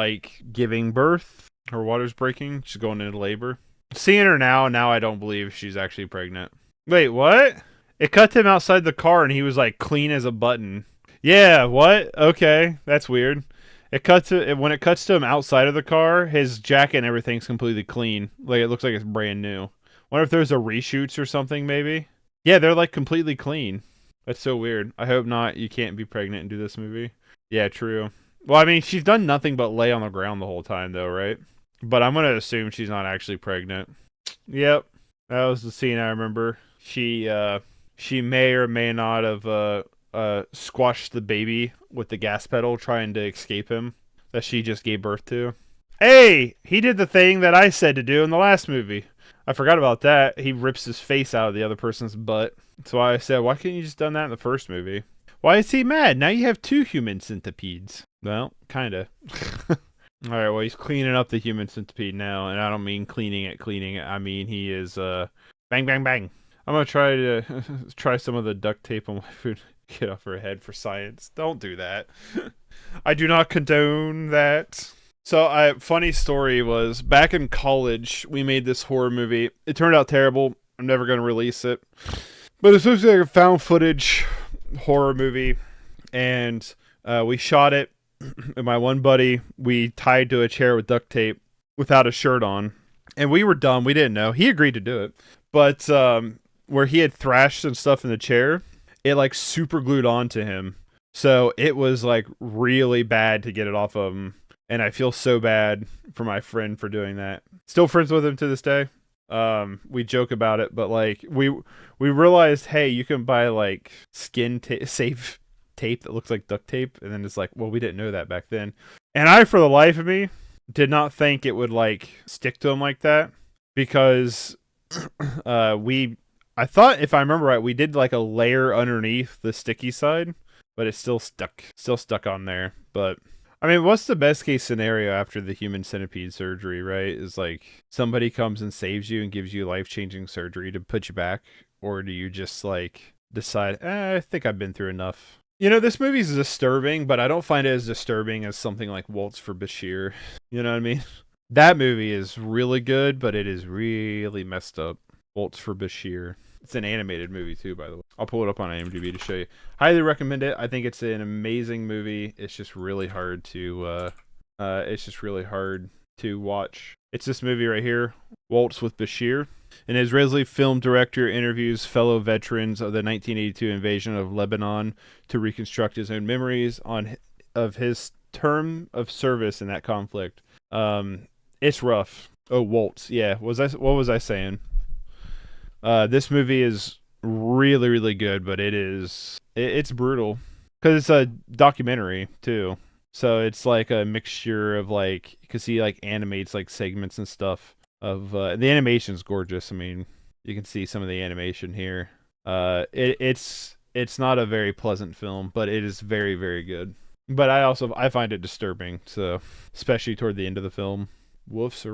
giving birth. Her water's breaking. She's going into labor. Seeing her now I don't believe she's actually pregnant. Wait, what? It cut to him outside the car, and he was, clean as a button. Yeah, what? Okay, that's weird. When it cuts to him outside of the car, his jacket and everything's completely clean. It looks like it's brand new. Wonder if there's a reshoots or something, maybe? Yeah, they're completely clean. That's so weird. I hope not. You can't be pregnant and do this movie. Yeah, true. Well, I mean, she's done nothing but lay on the ground the whole time, though, right? But I'm gonna assume she's not actually pregnant. Yep, that was the scene I remember. She may or may not have squashed the baby with the gas pedal trying to escape him that she just gave birth to. Hey, he did the thing that I said to do in the last movie. I forgot about that. He rips his face out of the other person's butt. That's why I said, why couldn't you just done that in the first movie? Why is he mad? Now you have 2 human centipedes. Well, kinda. All right, well, he's cleaning up the human centipede now, and I don't mean cleaning it. I mean he is bang, bang, bang. I'm gonna try to try some of the duct tape on my food. Get off her head for science. Don't do that. I do not condone that. So, funny story was back in college, we made this horror movie. It turned out terrible. I'm never gonna release it, but it's supposed to be like a found footage horror movie, and we shot it. And my one buddy, we tied to a chair with duct tape without a shirt on. And we were dumb. We didn't know. He agreed to do it. But where he had thrashed and stuff in the chair, it like super glued onto him. So it was like really bad to get it off of him. And I feel so bad for my friend for doing that. Still friends with him to this day. We joke about it, but like we realized, hey, you can buy like safe tape that looks like duct tape, and then it's like, well, we didn't know that back then. And I, for the life of me, did not think it would like stick to him like that, because I thought, if I remember right, we did like a layer underneath the sticky side, but it's still stuck on there. But I mean, what's the best case scenario after the human centipede surgery, right? Is like somebody comes and saves you and gives you life-changing surgery to put you back, or do you just like decide, I think I've been through enough? You know, this movie's disturbing, but I don't find it as disturbing as something like Waltz for Bashir. You know what I mean? That movie is really good, but it is really messed up. Waltz for Bashir. It's an animated movie too, by the way. I'll pull it up on IMDb to show you. Highly recommend it. I think it's an amazing movie. It's just really hard to watch. It's this movie right here, Waltz with Bashir. An Israeli film director interviews fellow veterans of the 1982 invasion of Lebanon to reconstruct his own memories of his term of service in that conflict. It's rough. Oh, Waltz. Yeah. What was I saying? This movie is really, really good, but it's brutal because it's a documentary too. So it's like a mixture of like, because he like animates like segments and stuff of the animation's gorgeous. I mean, you can see some of the animation here. It's not a very pleasant film, but it is very, very good. But I find it disturbing, so especially toward the end of the film. Waltz.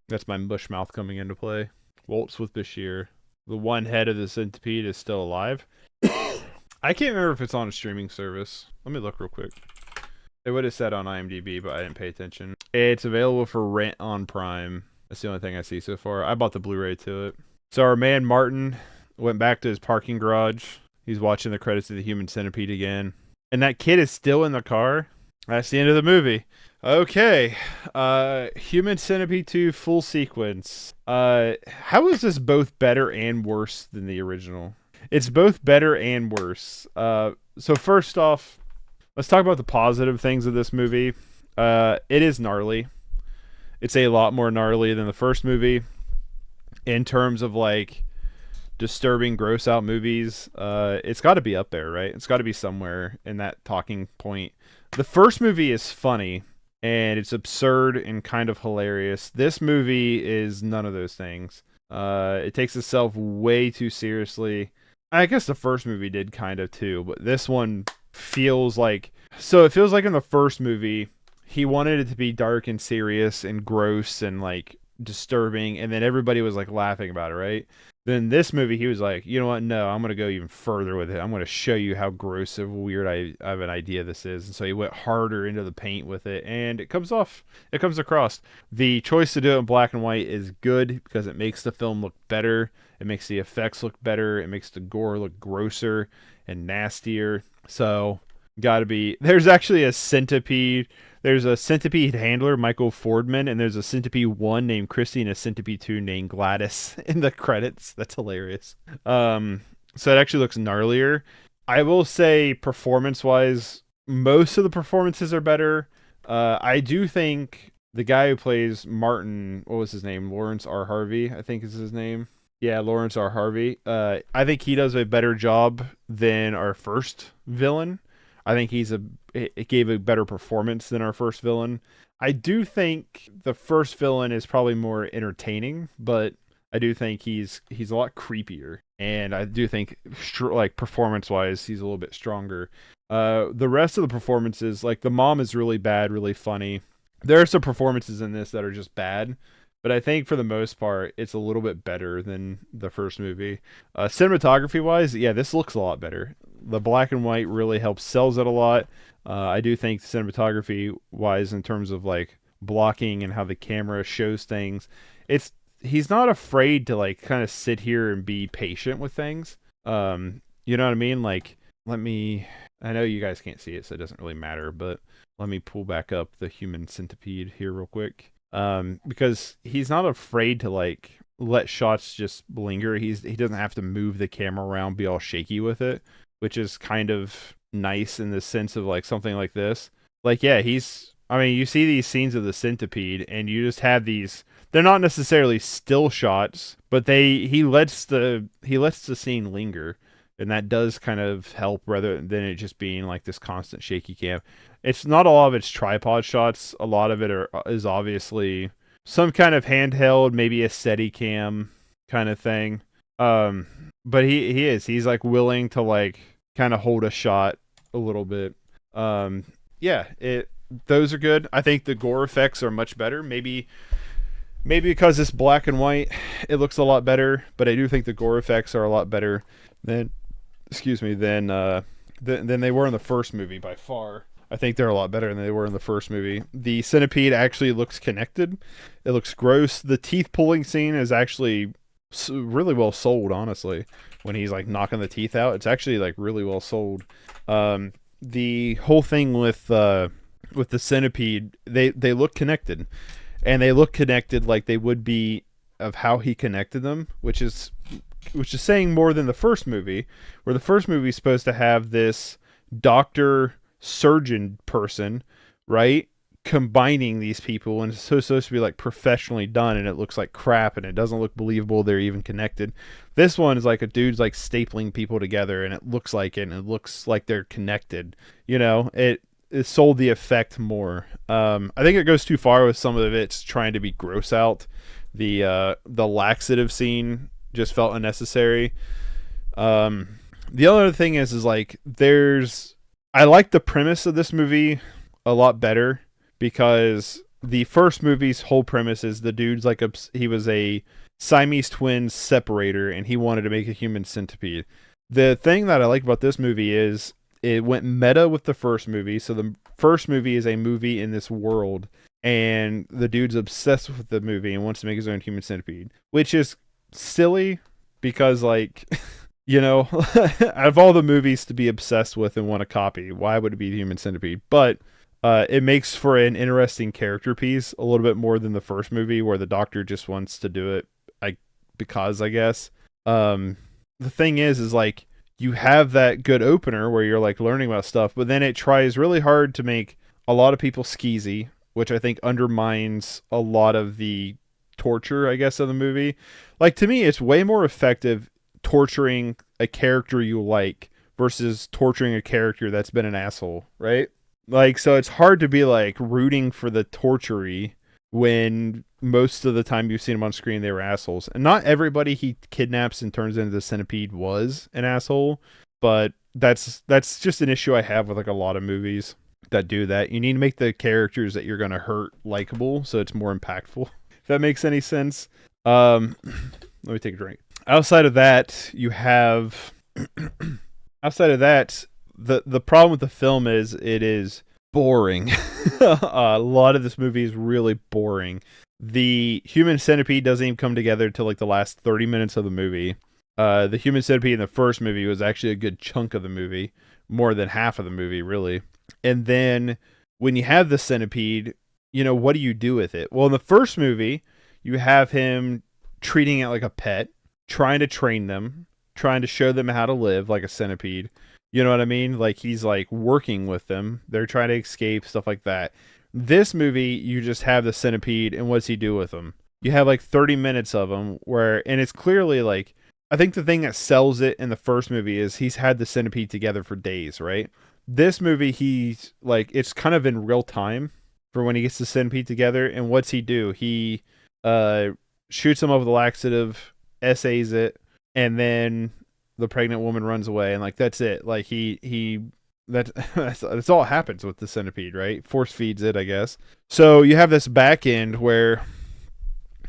That's my mush mouth coming into play. Waltz with Bashir. The one head of the centipede is still alive. I can't remember if it's on a streaming service. Let me look real quick. It would have said on IMDb, but I didn't pay attention. It's available for rent on Prime. That's the only thing I see so far. I bought the Blu-ray to it. So our man Martin went back to his parking garage. He's watching the credits of the Human Centipede again. And that kid is still in the car. That's the end of the movie. Okay. Human Centipede 2 full sequence. How is this both better and worse than the original? It's both better and worse. So first off, let's talk about the positive things of this movie. It is gnarly. It's a lot more gnarly than the first movie in terms of like disturbing, gross out movies. It's got to be up there, right? It's got to be somewhere in that talking point. The first movie is funny and it's absurd and kind of hilarious. This movie is none of those things. It takes itself way too seriously. I guess the first movie did kind of too, but this one feels like... So it feels like in the first movie, he wanted it to be dark and serious and gross and like disturbing, and then everybody was like laughing about it, right? Then this movie, he was like, you know what? No, I'm going to go even further with it. I'm going to show you how gross and weird I have an idea this is. And so he went harder into the paint with it, and it comes across. The choice to do it in black and white is good because it makes the film look better. It makes the effects look better. It makes the gore look grosser and nastier. So, gotta be... There's actually a centipede... There's a Centipede handler, Michael Fordman, and there's a Centipede 1 named Christy and a Centipede 2 named Gladys in the credits. That's hilarious. So it actually looks gnarlier. I will say, performance-wise, most of the performances are better. I do think the guy who plays Martin, what was his name? Laurence R. Harvey, I think is his name. Yeah, Laurence R. Harvey. I think he does a better job than our first villain. I think it gave a better performance than our first villain. I do think the first villain is probably more entertaining, but I do think he's a lot creepier, and I do think like performance wise, he's a little bit stronger. The rest of the performances, like the mom is really bad, really funny. There are some performances in this that are just bad, but I think for the most part, it's a little bit better than the first movie. Cinematography wise, yeah, this looks a lot better. The black and white really helps sells it a lot. I do think cinematography wise, in terms of like blocking and how the camera shows things, he's not afraid to like kind of sit here and be patient with things. You know what I mean? Like, I know you guys can't see it, so it doesn't really matter, but let me pull back up the human centipede here real quick. Because he's not afraid to like let shots just linger. He doesn't have to move the camera around, be all shaky with it, which is kind of nice in the sense of like something like this. Like, yeah, I mean, you see these scenes of the centipede, and you just have these. They're not necessarily still shots, but he lets the scene linger, and that does kind of help rather than it just being like this constant shaky cam. It's not a lot of it's tripod shots. A lot of it is obviously some kind of handheld, maybe a steady cam kind of thing. But he's like willing to like kind of hold a shot a little bit. Yeah, those are good. I think the gore effects are much better. Maybe because it's black and white, it looks a lot better. But I do think the gore effects are a lot better than they were in the first movie by far. I think they're a lot better than they were in the first movie. The centipede actually looks connected. It looks gross. The teeth pulling scene is actually really well sold, honestly. When he's like knocking the teeth out, it's actually like really well sold. The whole thing with the centipede, they look connected, and they look connected like they would be of how he connected them, which is saying more than the first movie, where the first movie is supposed to have this doctor surgeon person, right, combining these people, and it's supposed to be like professionally done, and it looks like crap, and it doesn't look believable they're even connected. This one is like a dude's like stapling people together, and it looks like they're connected. You know, it sold the effect more. I think it goes too far with some of it's trying to be gross out. The laxative scene just felt unnecessary. The other thing is like I like the premise of this movie a lot better, because the first movie's whole premise is the dude's like he was a Siamese twin separator, and he wanted to make a human centipede. The thing that I like about this movie is it went meta with the first movie. So the first movie is a movie in this world, and the dude's obsessed with the movie and wants to make his own human centipede, which is silly because, like, you know, out of all the movies to be obsessed with and want to copy, why would it be the human centipede? But it makes for an interesting character piece a little bit more than the first movie, where the doctor just wants to do it because I guess. The thing is like, you have that good opener where you're like learning about stuff, but then it tries really hard to make a lot of people skeezy, which I think undermines a lot of the torture, I guess, of the movie. Like, to me, it's way more effective torturing a character you like versus torturing a character that's been an asshole, right? Like, so it's hard to be like rooting for the torturee when most of the time you've seen them on screen, they were assholes. And not everybody he kidnaps and turns into the centipede was an asshole, but that's just an issue I have with like a lot of movies that do that. You need to make the characters that you're going to hurt likable, so it's more impactful. If that makes any sense. Let me take a drink. Outside of that, you have the problem with the film is it is boring. A lot of this movie is really boring. The human centipede doesn't even come together till like the last 30 minutes of the movie. The human centipede in the first movie was actually a good chunk of the movie, more than half of the movie, really. And then when you have the centipede, you know, what do you do with it? Well, in the first movie, you have him treating it like a pet, trying to train them, trying to show them how to live like a centipede. You know what I mean? Like, he's like working with them. They're trying to escape, stuff like that. This movie, you just have the centipede, and what's he do with them? You have like 30 minutes of him and it's clearly like, I think the thing that sells it in the first movie is he's had the centipede together for days, right? This movie, he's like, it's kind of in real time for when he gets the centipede together. And what's he do? He uh shoots him up with a laxative, essays it, and then the pregnant woman runs away, and like that's it. Like that's all happens with the centipede, right? Force feeds it, I guess. So you have this back end where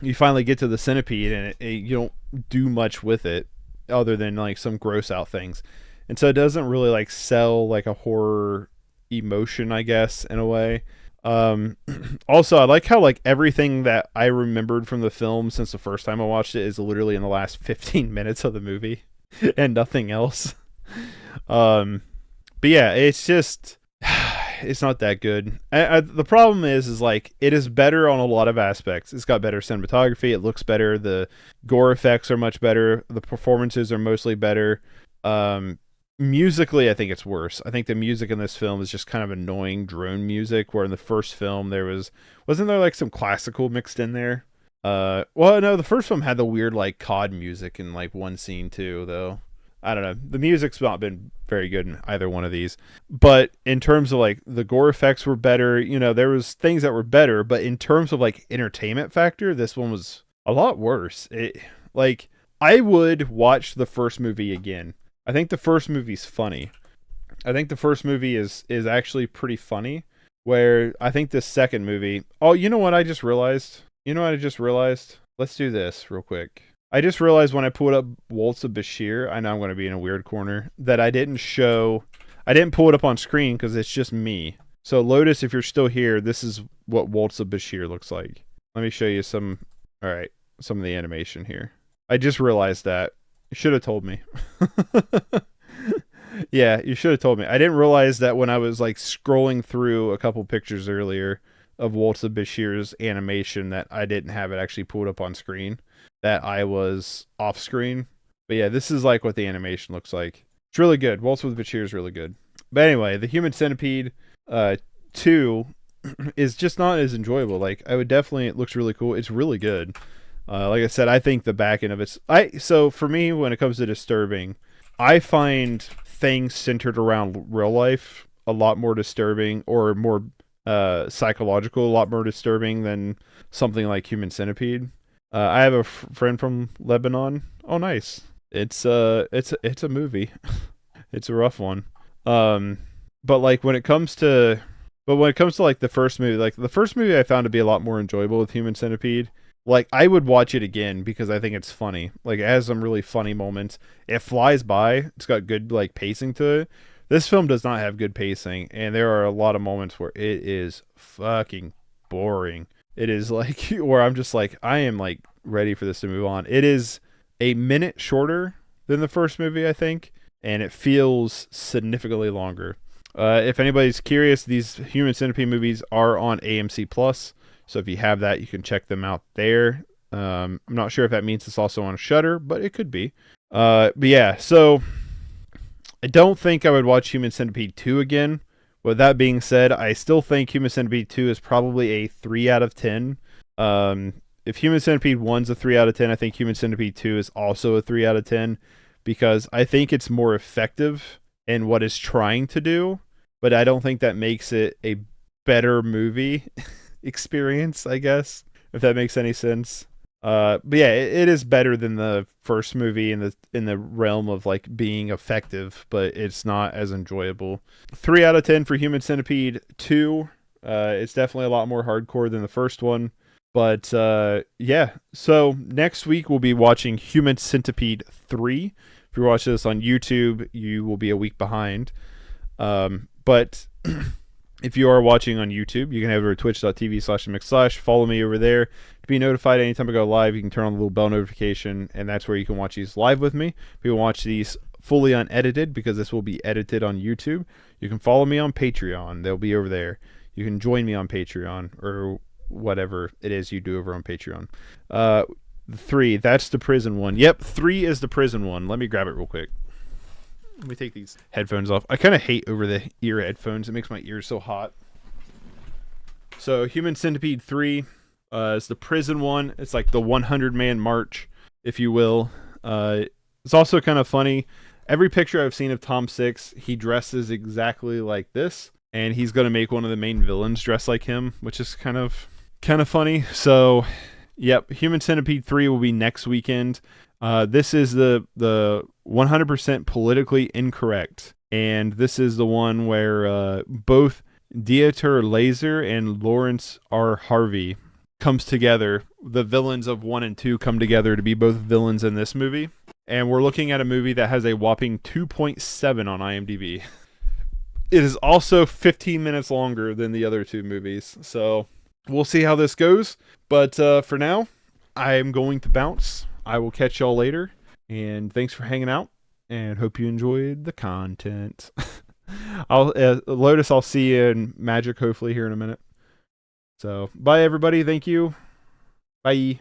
you finally get to the centipede, and you don't do much with it other than like some gross out things, and so it doesn't really like sell like a horror emotion, I guess, in a way. Also, I like how like everything that I remembered from the film since the first time I watched it is literally in the last 15 minutes of the movie and nothing else. But yeah, it's just it's not that good. The problem is like it is better on a lot of aspects. It's got better cinematography. It looks better. The gore effects are much better. The performances are mostly better. Musically, I think it's worse. I think the music in this film is just kind of annoying drone music, where in the first film wasn't there like some classical mixed in there? Well, no, the first film had the weird like COD music in like one scene too, though. I don't know. The music's not been very good in either one of these. But in terms of like the gore effects were better, there was things that were better, but in terms of like entertainment factor, this one was a lot worse. I would watch the first movie again. I think the first movie's funny. I think the first movie is actually pretty funny. Where I think the second movie... Oh, you know what I just realized? Let's do this real quick. I just realized when I pulled up Waltz of Bashir, I know I'm going to be in a weird corner, that I didn't pull it up on screen because it's just me. So Lotus, if you're still here, this is what Waltz of Bashir looks like. Let me show you some of the animation here. I just realized that. You should have told me. Yeah, you should have told me. I didn't realize that when I was like scrolling through a couple pictures earlier of Waltz of Bashir's animation that I didn't have it actually pulled up on screen, that I was off screen. But yeah, this is like what the animation looks like. It's really good. Waltz with Bashir is really good. But anyway, the Human Centipede 2 is just not as enjoyable. Like it looks really cool. It's really good. Like I said, I think the back end of it's... So for me, when it comes to disturbing, I find things centered around real life a lot more disturbing, or more psychological, a lot more disturbing than something like Human Centipede. I have a friend from Lebanon. Oh, nice. It's a movie. It's a rough one. But when it comes to like the first movie I found to be a lot more enjoyable with Human Centipede. Like, I would watch it again because I think it's funny. Like, it has some really funny moments. It flies by. It's got good, like, pacing to it. This film does not have good pacing, and there are a lot of moments where it is fucking boring. It is, like, where I'm just like, I am, like, ready for this to move on. It is a minute shorter than the first movie, I think, and it feels significantly longer. If anybody's curious, these Human Centipede movies are on AMC+. So if you have that, you can check them out there. I'm not sure if that means it's also on Shudder, but it could be. But yeah, so I don't think I would watch Human Centipede 2 again. With that being said, I still think Human Centipede 2 is probably a 3 out of 10. If Human Centipede 1's a 3 out of 10, I think Human Centipede 2 is also a 3 out of 10, because I think it's more effective in what it's trying to do, but I don't think that makes it a better movie experience, I guess, if that makes any sense. But yeah, it is better than the first movie in the realm of like being effective, but it's not as enjoyable. 3 out of 10 for Human Centipede 2. It's definitely a lot more hardcore than the first one. But yeah, so next week we'll be watching Human Centipede 3. If you're watching this on YouTube, you will be a week behind. But if you are watching on YouTube, you can head over to twitch.tv/mix/. Follow me over there to be notified anytime I go live. You can turn on the little bell notification, and that's where you can watch these live with me. If you watch these fully unedited, because this will be edited on YouTube, you can follow me on Patreon. They'll be over there. You can join me on Patreon, or whatever it is you do over on Patreon. 3, that's the prison one. Yep, 3 is the prison one. Let me grab it real quick. Let me take these headphones off. I kind of hate over the ear headphones. It makes my ears so hot. So Human Centipede 3 is the prison one. It's like the 100-man march, if you will. It's also kind of funny. Every picture I've seen of Tom Six, he dresses exactly like this. and he's going to make one of the main villains dress like him, which is kind of funny. So, yep, Human Centipede 3 will be next weekend. This is the 100% politically incorrect, and this is the one where both Dieter Laser and Laurence R. Harvey comes together. The villains of 1 and 2 come together to be both villains in this movie. And we're looking at a movie that has a whopping 2.7 on IMDb. It is also 15 minutes longer than the other 2 movies. So we'll see how this goes. But for now, I am going to bounce. I will catch y'all later. And thanks for hanging out. And hope you enjoyed the content. Lotus, I'll see you in Magic hopefully here in a minute. So bye everybody. Thank you. Bye.